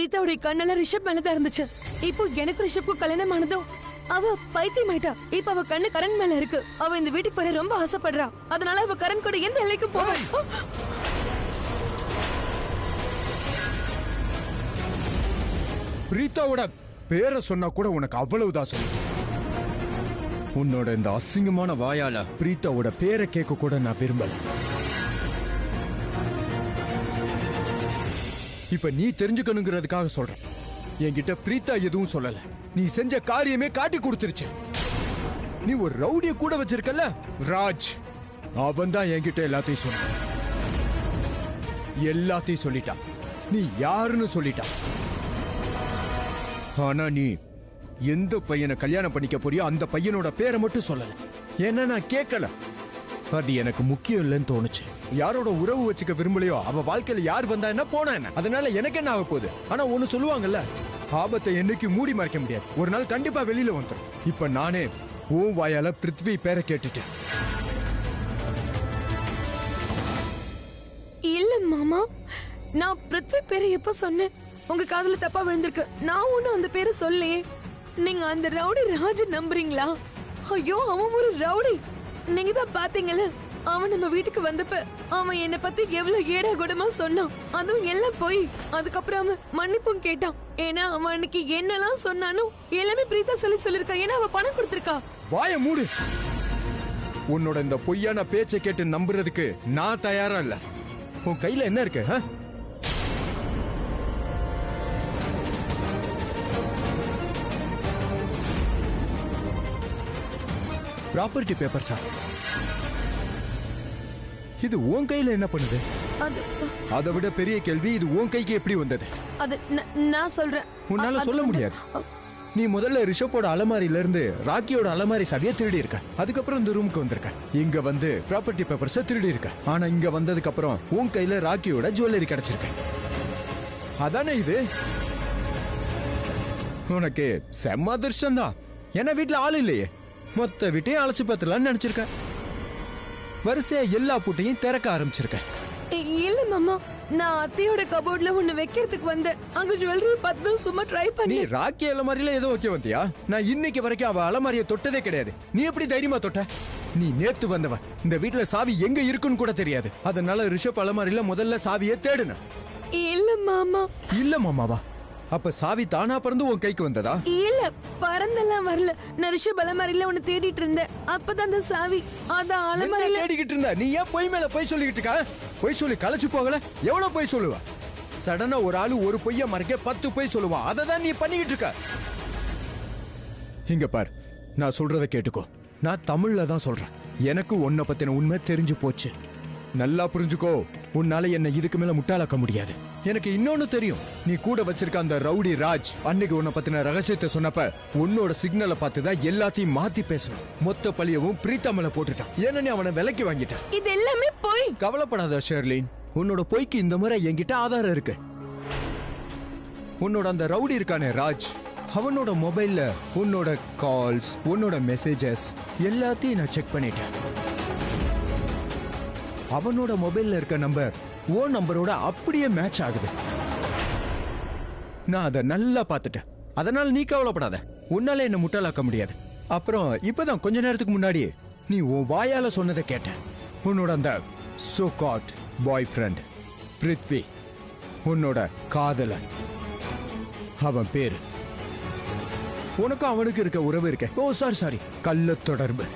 பிரீத்தாவுடைய கண்ணெல்லாம் ரிஷப் மேலதான் இருந்துச்சு. இப்போ எனக்கு ரிஷப்க்கு கல்யாணம் ஆனதும் அவ பைத்தியமாயிட்டா. இப்ப அவ கண்ணு கரண் மேல இருக்கு. அவ இந்த வீட்டுக்கு வர ரொம்ப ஆசைப்படுறா. அதனால அவ கரண் கூட எந்த எல்லைக்கும் போவா. பிரீத்தாவோட பேரை சொன்னா கூட உனக்கு அவ்வளவுதான் சொல்லு. உன்னோட இந்த அசிங்கமான வாயால பிரீத்தாவோட பேரை கேட்க கூட நான் விரும்பல. இப்ப நீ தெரிஞ்சுக்கணுங்கிறதுக்காக சொல்றேன். என்கிட்ட பிரீத்தா எதுவும் சொல்லல. நீ செஞ்ச காரியமே காட்டி கொடுத்துருச்சு. நீ ஒரு ரவுடிய கூட வச்சிருக்கல ராஜ், அவன் தான் என்கிட்ட எல்லாத்தையும் சொன்ன. எல்லாத்தையும் சொல்லிட்டான். நீ யாருன்னு சொல்லிட்டான். ஆனா நீ எந்த பையனை கல்யாணம் பண்ணிக்க போறியோ அந்த பையனோட பேரை மட்டும் சொல்லல. ஏன்னா நான் கேட்கல. அது எனக்கு முக்கியம் இல்லைன்னு தோணுச்சு. யாரோட உறவு வச்சுக்க விரும்பலையோ அவ வாழ்க்கையில யார் வந்தா என்ன போனா என்ன, அதனால எனக்கு என்ன ஆக போகுது. ஆனா ஒண்ணு சொல்லுவாங்கல்ல, ஆபத்தை என்னைக்கு மூடி மறைக்க முடியாது, ஒரு நாள் கண்டிப்பா வெளியில வந்துடும். இப்ப நானே உன் வாயால பிருத்வி பேரை கேட்டுட்டேன். இல்ல மாமா, நான் பிருத்வி பேரை எப்ப சொன்னேன்? உங்க காதுல தப்பா விழுந்திருக்கு. நான் ஒண்ணும் அந்த பேரை சொல்லலையே. நீங்க அந்த ரவுடி ராஜ் நம்புறீங்களா? ஐயோ, அவன் ஒரு ரவுடி. நீங்க தான் பாத்தீங்கல்ல, அவன் நம்ம வீட்டுக்கு வந்தப்ப அவன் என்ன பத்தி எவ்வளவு ஏடா கூடமா சொன்னான். அதுவும் எல்லாம் போய் அதுக்கப்புறம் அவன் மன்னிப்பும் கேட்டான். ஏன்னா அவன் அன்னைக்கு என்னெல்லாம் சொன்னானோ எல்லாமே பிரீதா சொல்லிருக்கா. ஏன்னா அவ பணம் கொடுத்திருக்கா. வாய மூடு. உன்னோட இந்த பொய்யான பேச்சை கேட்டு நம்புறதுக்கு நான் தயாரா இல்ல. உன் கையில என்ன இருக்கு? Property paper sir. இது உன் கையில என்ன பண்ணுது? அதை விட பெரிய கேள்வி, இது உன் கைக்கு எப்படி வந்தது? அது நான் சொல்றேன். உன்னால சொல்ல முடியாது. நீ முதல்ல ரிஷப்போட அலமாரியில இருந்து ராக்கியோட அலமாரி சாவியை திருடி இருக்க. அதுக்கப்புறம் இந்த ரூமுக்கு வந்திருக்க. இங்க வந்து ப்ராப்பர்ட்டி பேப்பர்ஸை திருடி இருக்க. ஆனா இங்க வந்ததுக்கு அப்புறம் உன் கையில ராக்கியோட ஜுவல்லரி கிடைச்சிருக்க. அதானே இது? உனக்கு செம்ம அதிர்ஷ்டம் தான். ஏன்னா வீட்டுல ஆள் இல்லையே. மொத்த வீட்டையும் அழைச்சு பார்த்துலான்னு நினைச்சிருக்க. வரிசையா எல்லா பூட்டையும் திறக்க ஆரம்பிச்சிருக்க. இல்ல மாமா, நான் அத்தையோட கபோர்ட்ல ஒண்ணு வைக்கிறதுக்கு வந்தேன். அங்க ஜுவல்லரி பார்த்து சும்மா ட்ரை பண்ணி. நீ ராக்கி அலமாரியில ஏதோ வைக்க வந்தியா? நான் இன்னைக்கு வரைக்கும் அவ அலமாரியை தொட்டதே கிடையாது. நீ எப்படி தைரியமா தொட்ட? நீ நேத்து வந்தவ. இந்த வீட்டுல சாவி எங்க இருக்குன்னு கூட தெரியாது. அதனால ரிஷப் அலமாரியில முதல்ல சாவியை தேடுன. இல்ல மாமா. இல்ல மாமாவா? அப்ப சாவி தானா பறந்து உன் கைக்கு வந்ததா? இல்ல, பறந்தெல்லாம் வரல. நான் ரிஷப் அலமாரியில ஒண்ணு தேடிட்டு இருந்தேன். அப்பதான் அந்த சாவி அதான் அலமாரியில தேடிக்கிட்டு இருந்த. நீ ஏன் பொய் மேல பொய் சொல்லிக்கிட்டு இருக்க? பொய் சொல்லி களைச்சு போகல? எவ்வளவு பொய் சொல்லுவ? சடனா ஒரு ஆளு ஒரு பொய்ய மறைக்க 10 பொய் சொல்லுவான். அதை தான் நீ பண்ணிக்கிட்டு இருக்க. இங்க பார், நான் சொல்றதை கேட்டுக்கோ. நான் தமிழ்ல தான் சொல்றேன். எனக்கு உன்னை பத்தின உண்மை தெரிஞ்சு போச்சு. நல்லா புரிஞ்சுக்கோ. உன்னால என்ன இதுக்கு மேல முட்டாளாக்க முடியாது. எனக்கு இன்னொன்னு தெரியும். நீ கூட வச்சிருக்க அந்த ரவுடி ராஜ் அன்னைக்கு உன்னை பத்தின ரகசியத்தை சொன்னப்ப உன்னோட சிக்னலை பார்த்துதான் எல்லாத்தையும் மாத்தி பேசணும். மொத்த பழியவும் பிரீத்தா மேல போட்டுட்டான். ஏன்னா நீ அவனை விலைக்கு வாங்கிட்டான். இது எல்லாமே போய். கவலைப்படாத ஷெர்லின், உன்னோட பொய்க்கு இந்த முறை என்கிட்ட ஆதாரம் இருக்கு. உன்னோட அந்த ரவுடி இருக்கானே ராஜ், அவனோட மொபைல்ல உன்னோட கால்ஸ், உன்னோட மெசேஜஸ் எல்லாத்தையும் நான் செக் பண்ணிட்டேன். அவனோட மொபைல்ல இருக்க நம்பர் ஓ நம்பரோட அப்படியே மேட்ச் ஆகுது. நான் அதை நல்லா பார்த்துட்டேன். அதனால நீ கவலைப்படாத. உன்னால என்ன முட்டாளாக்க முடியாது. அப்புறம் இப்பதான் கொஞ்ச நேரத்துக்கு முன்னாடி நீ உன் வாயால சொன்னதை கேட்டேன். உன்னோட அந்த சோ கால்ட் பாய் ஃப்ரெண்ட் பிருத்வி, உன்னோட காதலன், அவன் பேரு. உனக்கும் அவனுக்கு இருக்க உறவு இருக்க. ஓ சாரி, கள்ள தொடர்பு.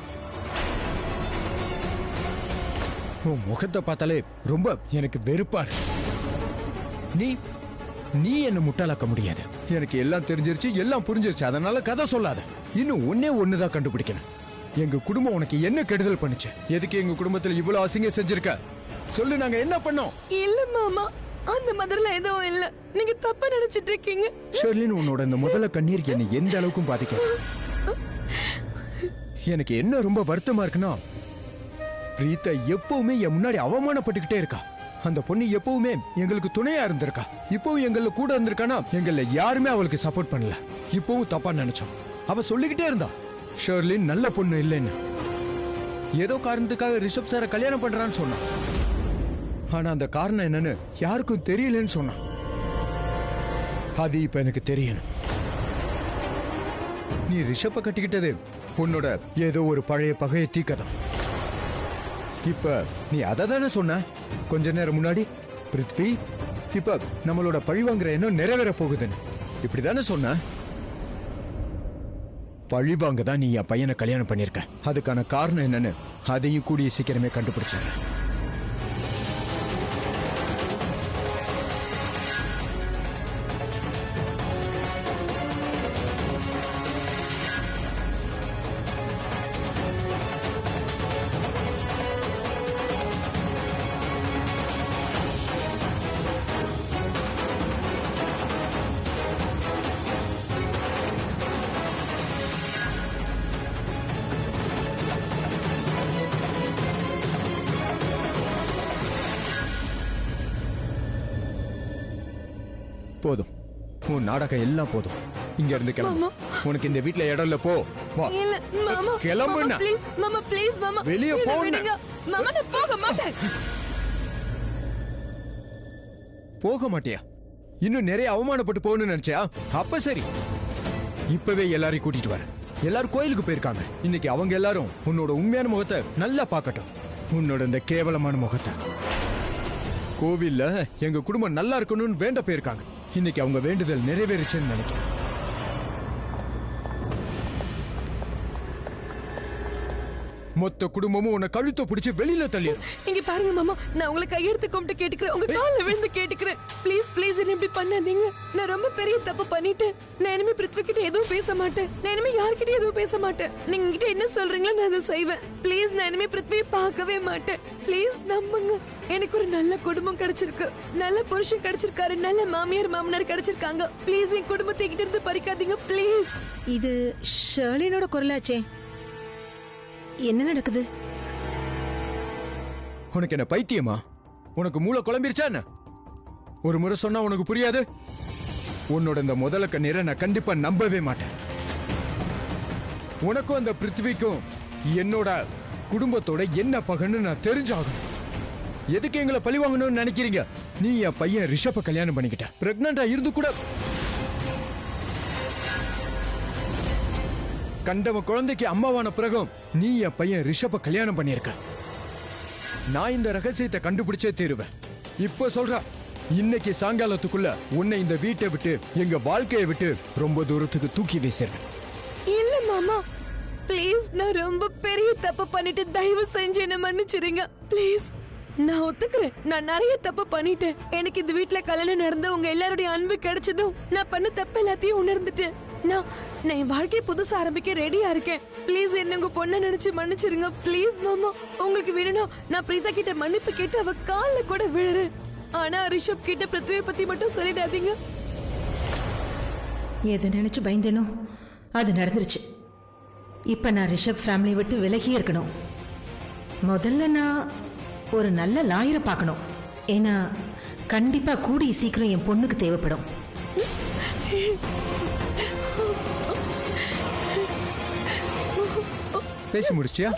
உன் முகத்தை பார்த்தாலே ரொம்ப எனக்கு வெறுப்பா இருக்கு. நீ என்ன முட்டாளாக்க முடியாது. எனக்கு எல்லாம் தெரிஞ்சிருச்சு, எல்லாம் புரிஞ்சிருச்சு. அதனால கதை சொல்லாத. இன்னும் ஒண்ணுதான் கண்டுபிடிக்கணும். எங்க குடும்பம் உனக்கு என்ன கெடுதல் பண்ணுச்சு? எதுக்கு எங்க குடும்பத்துல இவ்வளவு அசிங்கம் செஞ்சிருக்க? சொல்லு, நாங்க என்ன பண்ணோம்? இல்ல மாமா, அந்த மாதிரிலாம் எதுவும் இல்ல. நீங்க தப்பா நினைச்சிட்டு இருக்கீங்க. ஷெர்லின், உன்னோட இந்த முதல்ல கண்ணீர் என்னை எந்த அளவுக்கும் பாதிக்க. எனக்கு என்ன ரொம்ப வருத்தமா இருக்குன்னா, பிரீத்தா எப்பவுமே என் முன்னாடி அவமானப்பட்டுக்கிட்டே இருக்கா. அந்த பொண்ணு எப்பவுமே எங்களுக்கு துணையா இருந்திருக்கா. இப்பவும் எங்கள கூட இருந்திருக்கானா, எங்கள யாருமே அவளுக்கு சப்போர்ட் பண்ணல. இப்பவும் தப்பா நினைச்சோம். அவ சொல்லிக்கிட்டே இருந்தா ஷெர்லின் நல்ல பொண்ணு இல்லைன்னு. ஏதோ காரணத்துக்காக ரிஷப் சார கல்யாணம் பண்றான்னு சொன்னான். ஆனா அந்த காரணம் என்னன்னு யாருக்கும் தெரியலன்னு சொன்னான். அது இப்ப எனக்கு தெரியணும். நீ ரிஷப்ப கட்டிக்கிட்டது உன்னோட ஏதோ ஒரு பழைய பகைய தீக்கதான். இப்ப நீ அதை தானே சொன்ன கொஞ்ச நேரம் முன்னாடி? பிருத்வி, இப்ப நம்மளோட பழிவாங்குற எண்ணம் நிறைவேற போகுதுன்னு இப்படிதானே சொன்ன? பழிவாங்க தான் நீ என் பையனை கல்யாணம் பண்ணிருக்க. அதுக்கான காரணம் என்னன்னு அதையும் கூடிய சீக்கிரமே கண்டுபிடிச்சிடுறேன். போதும், உன் நாடகம் எல்லாம் போதும். இங்க இருந்து கிளம்பு. உனக்கு இந்த வீட்ல இடம் இல்ல. போ. இல்ல மாமா, கிளம்புனா ப்ளீஸ் மாமா, ப்ளீஸ் மாமா, வெளிய போங்க. மாமா நான் போக மாட்டேன். போக மாட்டியா? இன்னும் நிறைய அவமானப்பட்டு போகணும்னு நினைச்சியா? அப்ப சரி, இப்பவே எல்லாரையும் கூட்டிட்டு வர. எல்லாரும் கோயிலுக்கு போயிருக்காங்க. இன்னைக்கு அவங்க எல்லாரும் உன்னோட உண்மையான முகத்தை நல்லா பார்க்கட்டும். உன்னோட இந்த கேவலமான முகத்தை. கோவில்ல எங்க குடும்பம் நல்லா இருக்கணும்னு வேண்ட போயிருக்காங்க. இன்னைக்கு அவங்க வேண்டுதல் நிறைவேறுச்சுன்னு நினைக்கிறேன். மொத்த குடும்பமும் உன்னை கழுத்தை பிடிச்சு வெளியில தள்ளிடும். இங்க பாருங்க மாமா, நான் உங்களை கையெடுத்து கும்பிட்டு கேட்டுக்கிறேன், உங்க கால்ல விழுந்து கேட்டுக்கிறேன். ப்ளீஸ் ப்ளீஸ் என்ன இப்படி பண்ணாதீங்க. நான் ரொம்ப பெரிய தப்பு பண்ணிட்டேன். நான் இனிமே பிருத்வி கிட்ட எதுவும் பேச மாட்டேன். நான் இனிமே யார்கிட்டயும் எதுவும் பேச மாட்டேன். நீங்க கிட்ட என்ன சொல்றீங்களோ நான் அதை செய்வேன். ப்ளீஸ், நான் இனிமே பிருத்வியை பார்க்கவே மாட்டேன். ப்ளீஸ் நம்புங்க. எனக்கு ஒரு நல்ல குடும்பம் கிடைச்சிருக்கு, நல்ல புருஷன் கிடைச்சிருக்காரு, நல்ல மாமியார் மாமனார் கிடைச்சிருக்காங்க. ப்ளீஸ் என் குடும்பத்தை கிட்ட இருந்து பறிக்காதீங்க ப்ளீஸ். இது ஷர்லினோட குரலாச்சே, என்ன நடக்குது? உனக்கு என்ன பைத்தியமா? உனக்கு மூளை குழம்பிருச்சா என்ன? ஒரு முறை சொன்னா உனக்கு புரியாது? உன்னோட இந்த முதல கண்ணீரை நான் கண்டிப்பா நம்பவே மாட்டேன். உனக்கும் அந்த பிருத்விக்கும் என்னோட குடும்பத்தோட என்ன பகன்னு நான் தெரிஞ்சாகணும். எதுக்கு எங்களை பழி வாங்கணும்னு நினைக்கிறீங்க? நீ என் பையன் ரிஷப்ப கல்யாணம் பண்ணிக்கிட்ட. பிரெக்னண்டா இருந்து கூட கண்டவ குழந்தைக்கு அம்மாவான பிறகும் நீ என் பையன் ரிஷப்ப கல்யாணம் பண்ணியிருக்க. நான் இந்த ரகசியத்தை கண்டுபிடிச்சே தீருவேன். இப்ப சொல்ற, இன்னைக்கு சாயங்காலத்துக்குள்ள உன்னை இந்த வீட்டை விட்டு, எங்க வாழ்க்கையை விட்டு ரொம்ப தூரத்துக்கு தூக்கி வீசிடுவேன். இல்ல மாமா, ப்ளீஸ், நான் ரொம்ப பெரிய தப்பு பண்ணிட்டு தயவு செஞ்சு என்ன மன்னிச்சிருங்க ப்ளீஸ். நான் ஒத்துக்கிறேன், நான் நிறைய தப்பு பண்ணிட்டேன். எனக்கு இந்த வீட்ல கல்யாணம் நடந்து உங்க எல்லாருடைய அன்பு கிடைச்சதும் நான் பண்ண தப்பு எல்லாத்தையும் உணர்ந்துட்டேன். நான் என் வாழ்க்கையை புதுசா ஆரம்பிக்க ரெடியா இருக்கேன். ப்ளீஸ் என்ன உங்க பொண்ணை நினைச்சு மன்னிச்சிருங்க ப்ளீஸ் மாமா. உங்களுக்கு வேணும்னா நான் பிரீதா கிட்ட மன்னிப்பு கேட்டு அவ கால்ல கூட விழுறேன். ஆனா ரிஷப் கிட்ட பிருத்வியை பத்தி மட்டும் சொல்லிடாதீங்க. எதை நினைச்சு பயந்தேனோ அது நடந்துருச்சு. இப்ப நான் ரிஷப் ஃபேமிலி விட்டு விலகி இருக்கணும். முதல்ல நான் ஒரு நல்ல லாயரை பார்க்கணும். ஏன்னா கண்டிப்பா கூடிய சீக்கிரம் என் பொண்ணுக்கு தேவைப்படும். பேசி முடிச்சியா?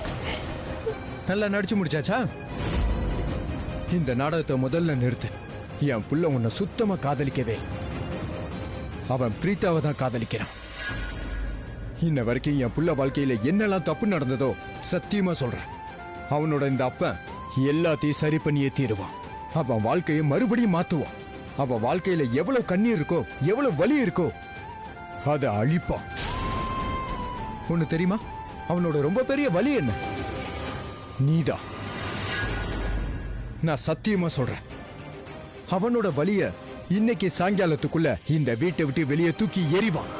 நல்லா நடிச்சு முடிச்சாச்சா? இந்த நாடகத்தை முதல்ல நிறுத்து. என் புள்ள உன்னை சுத்தமா காதலிக்கவே. அவன் பிரீத்தாவை தான் காதலிக்கிறான். இன்ன வரைக்கும் என் புள்ள வாழ்க்கையில என்னெல்லாம் தப்பு நடந்ததோ சத்தியமா சொல்றேன், அவனோட இந்த அப்பன் எல்லாத்தையும் சரி பண்ணியே தீருவான். அவன் வாழ்க்கையை மறுபடியும் மாத்துவான். அவன் வாழ்க்கையில எவ்வளவு கண்ணீர் இருக்கோ, எவ்வளவு வலி இருக்கோ அதை அழிப்பான். ஒண்ணு தெரியுமா? அவனோட ரொம்ப பெரிய வலி என்ன? நீதான். நான் சத்தியமா சொல்றேன், அவனோட வலிய இன்னைக்கு சாயங்காலத்துக்குள்ள இந்த வீட்டை விட்டு வெளியே தூக்கி எறிவான்.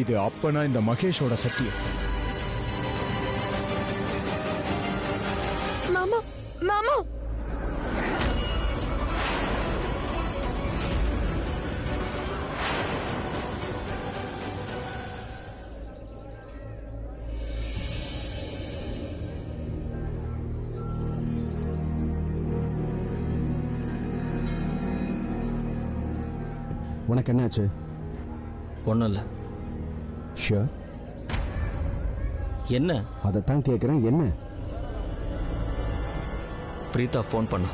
இது அப்பனா இந்த மகேஷோட சத்தியம். மாமா, மாமா, உனக்கு என்னாச்சு? ஒன்றும் இல்லை. ஷியோர்? என்ன? அதைத்தான் கேட்குறேன். என்ன? பிரீதா ஃபோன் பண்ண.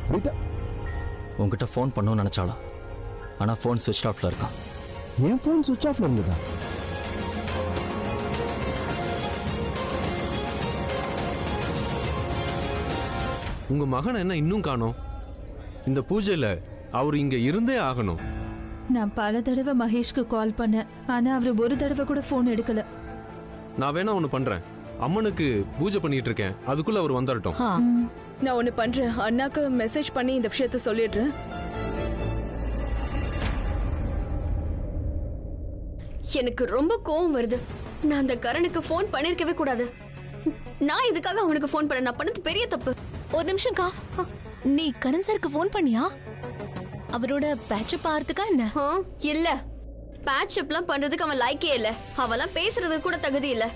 பிரீதா உங்ககிட்ட ஃபோன் பண்ணணும்னு நினச்சாளா? ஆனால் ஃபோன் சுவிட்ச் ஆஃபில் இருக்கான். என் ஃபோன் சுவிட்ச் ஆஃப்ல இருந்ததா? உங்க மகன் என்ன இன்னும் காணோம்? இந்த பூஜையில அவர் இங்க இருந்தே ஆகணும். நான் பல தடவை மகேஷ்க்கு கால் பண்ணேன், ஆனா அவர் ஒரு தடவை கூட ஃபோன் எடுக்கல. நான் வேணா ஒன்று பண்றேன். அம்மனுக்கு பூஜை பண்ணிட்டு இருக்கேன், அதுக்குள்ள அவர் வந்துடட்டும். நான் ஒண்ணு பண்றேன், அண்ணாக்கு மெசேஜ் பண்ணி இந்த விஷயத்த சொல்லிடுறேன். எனக்கு ரொம்ப கோவம் வருது. நான் அந்த கரனுக்கு ஃபோன் பண்ணிருக்கவே கூடாது. நான் இதுக்காக அவனுக்கு ஃபோன் பண்ண, நான் பண்ணது பெரிய தப்பு. ஒரு நிமிஷம்க்கா, நீ கரண் சாருக்கு ஃபோன் பண்ணியா? அவரோட பேட்சப் ஆறதுக்கா என்ன? இல்ல, பேட்சப்லாம் பண்றதுக்கு அவன் லைக்கே இல்ல. அவெல்லாம் பேசுறதுக்கு கூட தகுதி இல்ல.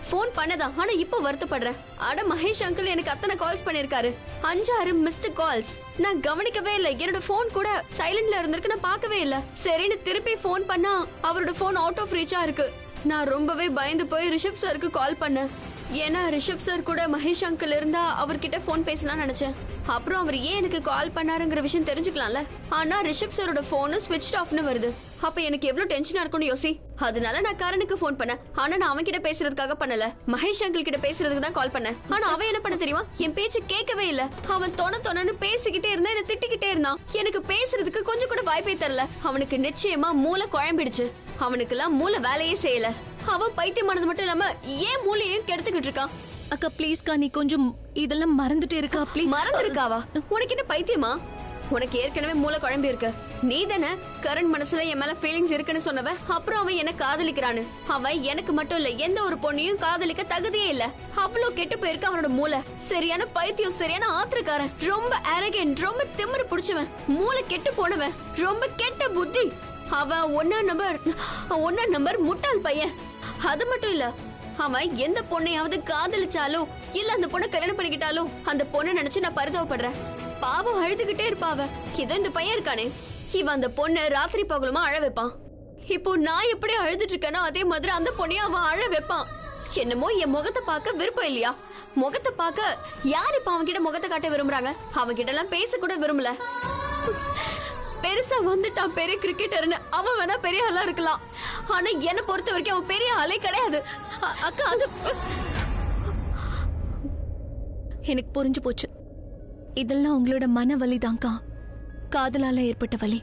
ஃபோன் பண்ணதான், ஆனா இப்ப வருத்தப்படுறேன். அட மகேஷ் அங்கிள் எனக்கு அத்தனை கால்ஸ் பண்ணிருக்காரு, 5-6 மிஸ்டு கால்ஸ். நான் கவனிக்கவே இல்ல. என்னோட ஃபோன் கூட சைலண்ட்ல இருந்திருக்கு, நான் பார்க்கவே இல்ல. சரின்னு திருப்பி ஃபோன் பண்ணா அவரோட ஃபோன் அவுட் ஆஃப் ரீச்சா இருக்கு. நான் ரொம்பவே பயந்து போய் ரிஷப் சாருக்கு கால் பண்ணேன். ஏன்னா ரிஷப் சார் கூட மகேஷ் அங்கிள் இருந்தா அவர்கிட்ட ஃபோன் பேசலாம்னு நினைச்சேன். அப்புறம் அவர் ஏன் எனக்கு கால் பண்ணாருங்கிற விஷயம் தெரிஞ்சுக்கலாம்ல. ஆனா ரிஷப் சாரோட போனும் ஸ்விட்ச் ஆஃப்னு வருது. அப்ப எனக்கு எவ்வளவு டென்ஷனா இருக்கும்னு யோசி. அதனால நான் கரனுக்கு ஃபோன் பண்ணேன். ஆனா நான் அவன் கிட்ட பேசுறதுக்காக பண்ணல, மகேஷ் அங்கிள் கிட்ட பேசுறதுக்கு தான் கால் பண்ணேன். ஆனா அவன் என்ன பண்ண தெரியுமா? என் பேச்சு கேட்கவே இல்ல. அவன் தொணன்னு பேசிக்கிட்டே இருந்தா, என்ன திட்டிக்கிட்டே இருந்தான். எனக்கு பேசுறதுக்கு கொஞ்சம் கூட வாய்ப்பே தரல. அவனுக்கு நிச்சயமா மூளை குழம்பிடுச்சு. அவனுக்கு எல்லாம் மூளை வேலையே செய்யல. அவன் பைத்தியமானது மட்டும் இல்லாம ஏன் மூளையையும் கெடுத்துக்கிட்டு இருக்கான். அக்கா ப்ளீஸ்க்கா, நீ கொஞ்சம் இதெல்லாம் மறந்துட்டே இருக்கா ப்ளீஸ். மறந்துருக்காவா? உனக்கு என்ன பைத்தியமா? உனக்கு ஏற்கனவே மூளை குழம்பி இருக்கு. நீ தானே கரண் மனசுல என் மேல ஃபீலிங்ஸ் இருக்குன்னு சொன்னவ. அப்புறம் அவன் என்ன காதலிக்கிறான்னு. அவன் எனக்கு மட்டும் இல்ல, எந்த ஒரு பொண்ணையும் காதலிக்க தகுதியே இல்ல. அவ்வளவு கெட்டு போயிருக்கு அவனோட மூளை. சரியான பைத்தியம், சரியான ஆத்திரக்காரன், ரொம்ப அரகன்ட், ரொம்ப திமிரு பிடிச்சவன், மூளை கெட்டு போனவன், ரொம்ப கெட்ட புத்தி. அவன் ஒன்னா நம்பர் முட்டாள் பையன். அது மட்டும் இல்ல, அவன் எந்த பொண்ணையாவது காதலிச்சாலோ இல்ல அந்த பொண்ணை கல்யாணம் பண்ணிக்கிட்டாலும் அந்த பொண்ணை நினைச்சு நான் பரிதாபப்படுறேன். பாவம் அழுதுகிட்டே இருப்பாவ. இதோ இந்த பையன் இருக்கானே, இவன் அந்த பொண்ணை ராத்திரி பகலுமா அழ வைப்பான். இப்போ நான் எப்படி அழுதுட்டு இருக்கேனோ அதே மாதிரி அந்த பொண்ணையும் அவன் அழ வைப்பான். என்னமோ என் முகத்தை பார்க்க விருப்பம் இல்லையா? முகத்தை பார்க்க யார் இப்ப அவன் கிட்ட முகத்தை காட்ட விரும்புறாங்க? அவன் கிட்ட எல்லாம் பேச கூட விரும்பல. பெருசா வந்துட்டான் பெரிய கிரிக்கெட்டர்னு. அவன் வேணா பெரிய ஆளா இருக்கலாம், ஆனா என்ன பொறுத்த வரைக்கும் அவன் பெரிய ஆளே கிடையாது. அக்கா, அது எனக்கு புரிஞ்சு போச்சு. இதெல்லாம் உங்களோட மன வலிதான்க்கா, காதலால ஏற்பட்ட வலி.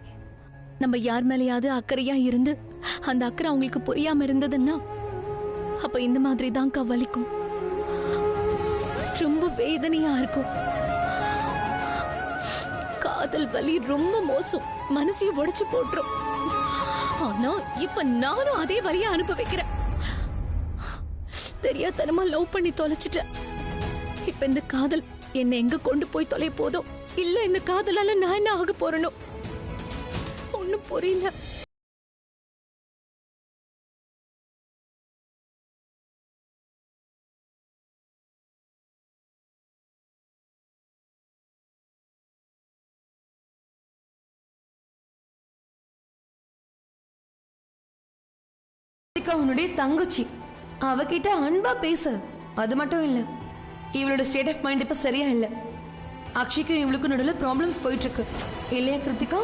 நம்ம யார் மேலேயாவது அக்கறையா இருந்து அந்த அக்கறை அவங்களுக்கு புரியாம இருந்ததுன்னா அப்ப இந்த மாதிரி தான்க்கா வலிக்கும். ரொம்ப வேதனையா இருக்கும். காதல் வலி ரொம்ப மோசம், மனசையும் உடைச்சு போட்டுரும். ஆனா இப்ப நானும் அதே வலியை அனுபவிக்கிறேன். தெரியாதனமா லவ் பண்ணி தொலைச்சிட்டேன். இப்ப இந்த காதல் என்ன எங்க கொண்டு போய் தொலை போதோ, இல்ல இந்த காதலால நான் என்ன ஆக போறனோ ஒண்ணும் புரியல. உன்னுடைய தங்கச்சி, அவகிட்ட அன்பா பேசு. அது மட்டும் இல்ல, இவளோட ஸ்டேட் ஆஃப் மைண்ட் இப்ப சரியா இல்ல. அக்ஷய்க்கும் இவளுக்கும் நடுவில் ப்ராப்ளம்ஸ் போயிட்டு இருக்கு இல்லையா கிருத்திகா?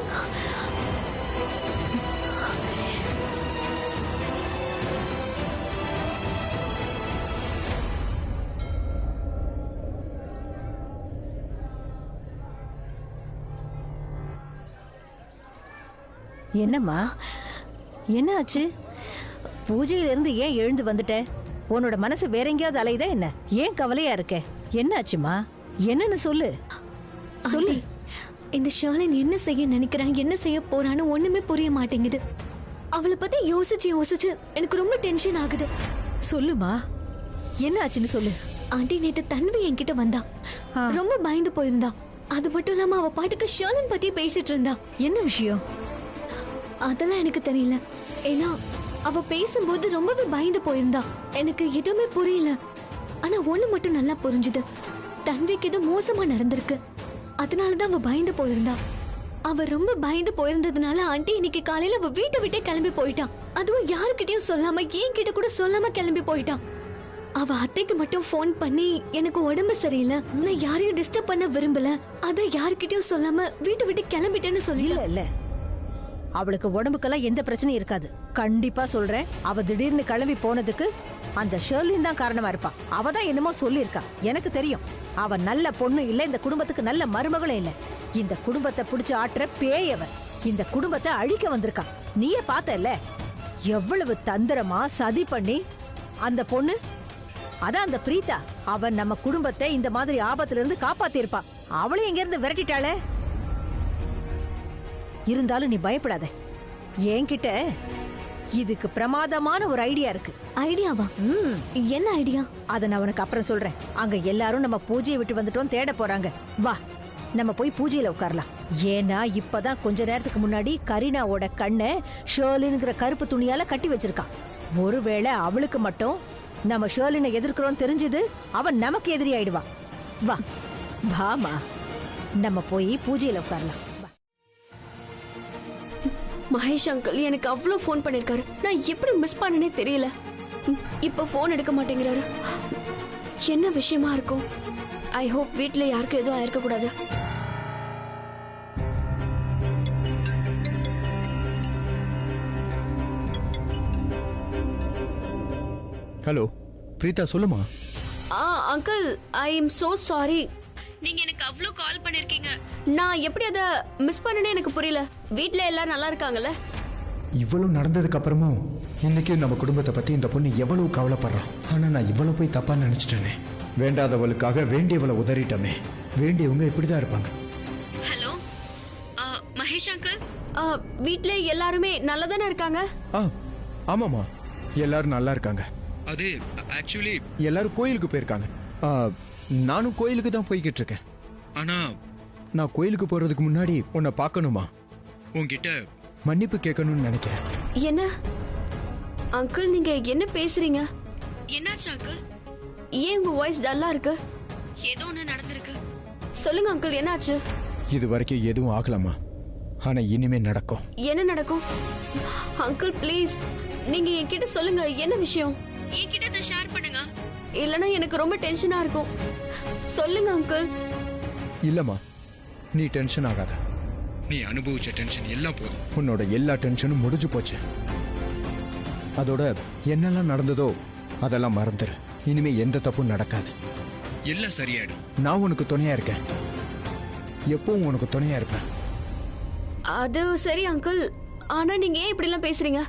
என்னம்மா, என்ன ஆச்சு? பூஜையிலிருந்து ஏன் எழுந்து வந்துட்ட? உன்னோட மனசு வேற எங்கேயாவது அலையுதா என்ன? ஏன் கவலையா இருக்க? என்ன ஆச்சுமா? என்னன்னு சொல்லு சொல்லு. இந்த ஷர்லின் என்ன செய்ய நினைக்கிறான், என்ன செய்ய போறான்னு ஒண்ணுமே புரிய மாட்டேங்குது. அவளை பத்தி யோசிச்சு எனக்கு ரொம்ப டென்ஷன் ஆகுது. சொல்லுமா, என்ன ஆச்சுன்னு சொல்லு. ஆண்டி, நேத்து தன்வி என்கிட்ட வந்தா. ரொம்ப பயந்து போயிருந்தா. அது மட்டும் இல்லாம அவ பாட்டுக்கு ஷர்லின் பத்தி பேசிட்டு இருந்தா. என்ன விஷயம்? அதெல்லாம் எனக்கு தெரியல. ஏன்னா அவ பேசும்போது ரொம்பவே பயந்து போயிருந்தா. எனக்கு எதுவுமே புரியல. ஆனா ஒண்ணு மட்டும் நல்லா புரிஞ்சுது. தன்விக்கு ஏதோ மோசமா நடந்திருக்கு. அதனாலதான் அவ பயந்து போயிருந்தா. அவ ரொம்ப பயந்து போயிருந்ததுனால ஆண்டி இன்னைக்கு காலையில அவ வீட்டை விட்டே கிளம்பி போயிட்டான். அதுவும் யாருக்கிட்டையும் சொல்லாம, என்கிட்ட கூட சொல்லாம கிளம்பி போயிட்டான். அவ அத்தைக்கு மட்டும் போன் பண்ணி எனக்கு உடம்பு சரியில்லை, நான் யாரையும் டிஸ்டர்ப் பண்ண விரும்பல, அதான் யாருக்கிட்டையும் சொல்லாம வீட்டை விட்டு கிளம்பிட்டேன்னு சொல்லி. இல்ல அவளுக்கு உடம்புக்கெல்லாம் எந்த பிரச்சனையும் இருக்காது. கண்டிப்பா சொல்றேன். அவ திடீர்னு கிளம்பி போனதுக்கு அந்த ஷெர்லின் தான் காரணமா இருப்பா. அவ தான் என்னமோ சொல்லியிருக்கா. எனக்கு தெரியும். அவ நல்ல பொண்ணு இல்ல, இந்த குடும்பத்துக்கு நல்ல மருமகளும் இல்ல. இந்த குடும்பத்தை பிடிச்சு ஆட்டுற பேயவ. இந்த குடும்பத்தை அழிக்க வந்திருக்கா. நீயே பார்த்தல எவ்வளவு தந்திரமா சதி பண்ணி அந்த பொண்ணு, அதான் அந்த பிரீதா, அவன் நம்ம குடும்பத்தை இந்த மாதிரி ஆபத்துல இருந்து காப்பாத்திருப்பா. அவளையும் எங்க இருந்து விரட்டிட்டாளே. இருந்தாலும் நீ பயப்படாத. என்கிட்ட இதுக்கு பிரமாதமான ஒரு ஐடியா இருக்கு. ஐடியாவா? என்ன ஐடியா? அத நான் உனக்கு அப்புறம் சொல்றேன். அங்க எல்லாரும் நம்ம பூஜையை விட்டு வந்துட்டோம், தேட போறாங்க. வா, நம்ம போய் பூஜையில உட்காரலாம். ஏன்னா இப்பதான் கொஞ்ச நேரத்துக்கு முன்னாடி கரீனாவோட கண்ணை ஷெர்லின்ங்கிற கருப்பு துணியால கட்டி வச்சிருக்கான். ஒருவேளை அவளுக்கு மட்டும் நம்ம ஷெர்லினை எதிர்க்கிறோம் தெரிஞ்சது, அவன் நமக்கு எதிரி ஆயிடுவா. வா வாமா, நம்ம போய் பூஜையில உட்காரலாம். மகேஷ் அங்கிள் எனக்கு அவ்வளோ ஃபோன் பண்ணிருக்காரு. நான் எப்படி மிஸ் பண்ணனே தெரியல. இப்போ ஃபோன் எடுக்க மாட்டேங்கிறாரு. என்ன விஷயமா இருக்கும்? ஐ ஹோப் வீட்ல யாருக்கும் எதுவும் ஆயிருக்க கூடாது. ஹலோ பிரீதா, சொல்லுமா. Uncle, I am so sorry. நீங்க எனக்கு அவ்வளோ கால் பண்ணிருக்கீங்க. நான் எப்படி அதை மிஸ் பண்ணனே எனக்கு புரியல. வீட்ல எல்லாரும் நல்லா இருக்காங்கல்ல? இவ்வளவு நடந்ததுக்கு அப்புறமும் இன்னைக்கு நம்ம குடும்பத்தை பத்தி இந்த பொண்ணு எவ்வளவு கவலைப்படுறான். ஆனா நான் இவ்வளவு போய் தப்பா நினைச்சிட்டேனே. வேண்டாதவளுக்காக வேண்டியவளை உதறிட்டோமே. வேண்டியவங்க இப்படிதான் இருப்பாங்க. ஹலோ மகேஷ் அங்கிள், வீட்ல எல்லாருமே நல்லா தானே இருக்காங்க? ஆமாமா, எல்லாரும் நல்லா இருக்காங்க. அது ஆக்சுவலி எல்லாரும் கோயிலுக்கு போயிருக்காங்க. நானும் கோயிலுக்கு தான் போய்கிட்டு இருக்கேன். ஆனா நான் கோயிலுக்கு போறதுக்கு முன்னாடி உன்னை பார்க்கணுமா, உன்கிட்ட மன்னிப்பு கேட்கணும்னு நினைக்கிறேன். என்ன அங்கிள், நீங்க என்ன பேசுறீங்க? என்னாச்சு அங்கிள்? ஏன் உங்க வாய்ஸ் டல்லா இருக்கு? ஏதோ ஒண்ணு நடந்திருக்கு. சொல்லுங்க அங்கிள், என்னாச்சு? இது வரைக்கும் எதுவும் ஆகலாமா, ஆனா இனிமே நடக்கும். என்ன நடக்கும்? அங்கிள் ப்ளீஸ், நீங்க என்கிட்ட சொல்லுங்க, என்ன விஷயம்? என்கிட்ட இதை ஷேர் பண்ணுங்க, இல்லனா எனக்கு ரொம்ப டென்ஷனா இருக்கும். சொல்லுங்க அங்கிள். இல்லம்மா, நீ டென்ஷன் ஆகாத. நீ அனுபவிச்ச டென்ஷன் எல்லாம் போதும். உன்னோட எல்லா டென்ஷனும் முடிஞ்சு போச்சு. அதோட என்னெல்லாம் நடந்ததோ அதெல்லாம் மறந்துரு. இனிமே எந்த தப்பும் நடக்காது. எல்லாம் சரியாயிடும். நான் உனக்கு துணையா இருக்கேன். எப்பவும் உனக்கு துணையா இருப்பேன். அது சரி அங்கிள், ஆனா நீங்க ஏன் இப்படி எல்லாம் பேசுறீங்க?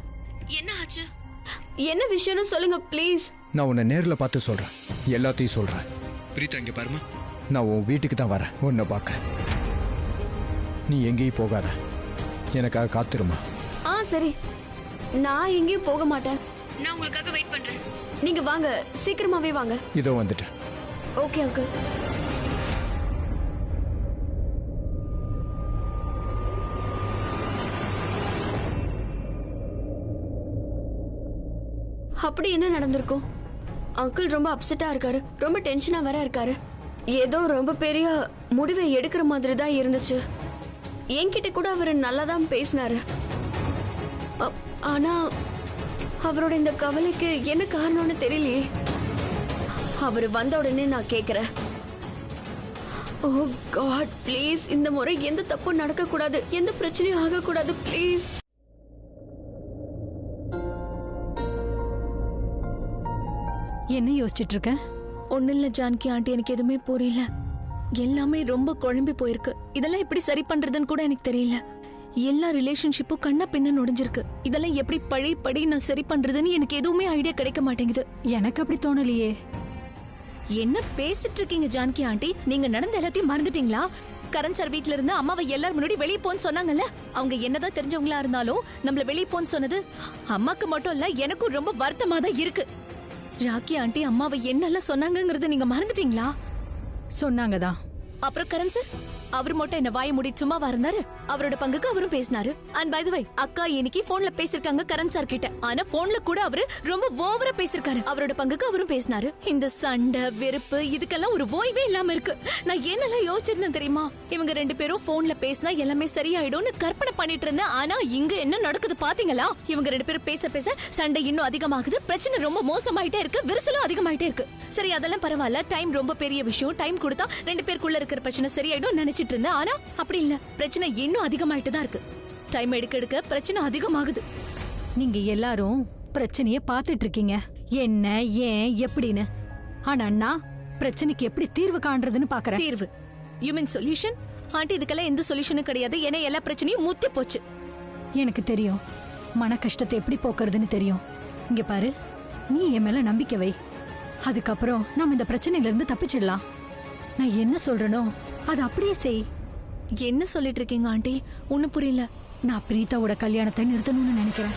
என்ன ஆச்சு? என்ன விஷயம்னு சொல்லுங்க ப்ளீஸ். நான் உன்னை நேர்ல பார்த்து சொல்றேன், எல்லாத்தையும் சொல்றேன். பிரீதா, இங்க பாருமா, நான் உன் வீட்டுக்கு தான் வரேன் உன்னை பார்க்க. நீ எங்கேயும் போகாத, எனக்காக காத்துருமா. சரி, நான் எங்கேயும் போக மாட்டேன். நான் உங்களுக்காக வெயிட் பண்றேன். நீங்க வாங்க, சீக்கிரமாவே வாங்க. இதோ வந்துட்டேன். Okay uncle. அப்படி என்ன நடந்திருக்கும்? அங்கிள் ரொம்ப அப்செட்டா இருக்காரு, ரொம்ப டென்ஷனா வேற இருக்காரு. ஏதோ ரொம்ப பெரிய முடிவை எடுக்கிற மாதிரி தான் இருந்துச்சு. என்கிட்ட கூட அவர் நல்லா தான் பேசினாரு. ஆனா அவரோட இந்த கவலைக்கு என்ன காரணம்னு தெரியலையே. அவர் வந்த உடனே நான் கேக்குறேன், ஓ காட் ப்ளீஸ், இந்த முறை எந்த தப்பும் நடக்க கூடாது, எந்த பிரச்சனையும் ஆக கூடாது ப்ளீஸ். என்ன யோசிச்சுட்டு இருக்க? ஒன்னும் இல்ல ஜானகி ஆண்டி, எனக்கு எதுவுமே புரியல. எல்லாமே ரொம்ப குழம்பி போயிருக்கு. இதெல்லாம் எப்படி சரி பண்றதுன்னு கூட எனக்கு தெரியல. எல்லா ரிலேஷன்ஷிப்பும் கண்ணா பின்ன நுழைஞ்சிருக்கு. இதெல்லாம் எப்படி படி நான் சரி பண்றதுன்னு எனக்கு எதுவுமே ஐடியா கிடைக்க மாட்டேங்குது. எனக்கு அப்படி தோணலையே. என்ன பேசிட்டு இருக்கீங்க ஜானகி ஆண்டி? நீங்க நடந்த எல்லாத்தையும் மறந்துட்டீங்களா? கரண் சார் வீட்ல இருந்து அம்மாவை எல்லாரும் முன்னாடி வெளியே போன்னு சொன்னாங்கல்ல. அவங்க என்னதான் தெரிஞ்சவங்களா இருந்தாலும் நம்மள வெளியே போன்னு சொன்னது அம்மாக்கு மட்டும் இல்ல, எனக்கும் ரொம்ப வருத்தமா தான் இருக்கு. ராக்கி ஆண்டி அம்மாவை என்னெல்லாம் சொன்னாங்கங்கறத நீங்க மறந்துட்டீங்களா? சொன்னாங்கதான். அப்புறம் கரண் சார், அவர் மட்டும் என்ன வாய மூடி சும்மாவா இருந்தாரு? அவரோட பங்குக்கு அவரும் பேசினாரு. அண்ட் பை தி வே, அக்கா இன்னைக்கு போன்ல பேசிருக்காங்க கரண் சார் கிட்ட. ஆனா போன்ல கூட அவரு ரொம்ப ஓவரா பேசிருக்காரு. அவரோட பங்குக்கு அவரும் பேசினாரு. இந்த சண்டை வெறுப்பு இதுக்கெல்லாம் ஒரு ஓய்வே இல்லாம இருக்கு. நான் என்னெல்லாம் யோசிச்சிருந்தேன் தெரியுமா? இவங்க ரெண்டு பேரும் போன்ல பேசினா எல்லாமே சரியாயிடும்னு கற்பனை பண்ணிட்டு இருந்தேன். ஆனா இங்க என்ன நடக்குது பாத்தீங்களா? இவங்க ரெண்டு பேரும் பேச பேச சண்டை இன்னும் அதிகமாகுது. பிரச்சனை ரொம்ப மோசமாயிட்டே இருக்கு. விரிசலும் அதிகமாயிட்டே இருக்கு. சரி, அதெல்லாம் பரவாயில்ல. டைம் ரொம்ப பெரிய விஷயம். டைம் கொடுத்தா ரெண்டு பேருக்குள்ள இருக்கிற பிரச்சனை சரியாயிடும் நினைச்சிட்டு இருந்தேன். ஆனா அப்படி இல்ல, பிரச்சனை இன்னும் அதிகமாயிட்டு தான் இருக்கு. டைம் எடுக்க எடுக்க பிரச்சனை அதிகமாகுது. நீங்க எல்லாரும் பிரச்சனைய பாத்துட்டு இருக்கீங்க, என்ன ஏன் எப்படின்னு. ஆனா நான் பிரச்சனைக்கு எப்படி தீர்வு காண்றதுன்னு பாக்குறேன். தீர்வு? You mean solution? ஆண்டி, இதுக்கெல்லாம் எந்த சொல்யூஷனும் கிடையாது. ஏன்னா எல்லா பிரச்சனையும் முத்தி போச்சு. எனக்கு தெரியும், மன கஷ்டத்தை எப்படி போக்குறதுன்னு தெரியும். இங்க பாரு, நீ என் மேல நம்பிக்கை வை. அதுக்கப்புறம் நாம இந்த பிரச்சனையில இருந்து தப்பிச்சிடலாம். நான் என்ன சொல்றேனோ அது அப்படியே செய். என்ன சொல்லிட்டு இருக்கீங்க ஆண்டி? ஒன்னும் புரியல. நான் பிரீதாவோட கல்யாணத்தை நிறுத்தணும்னு நினைக்கிறேன்.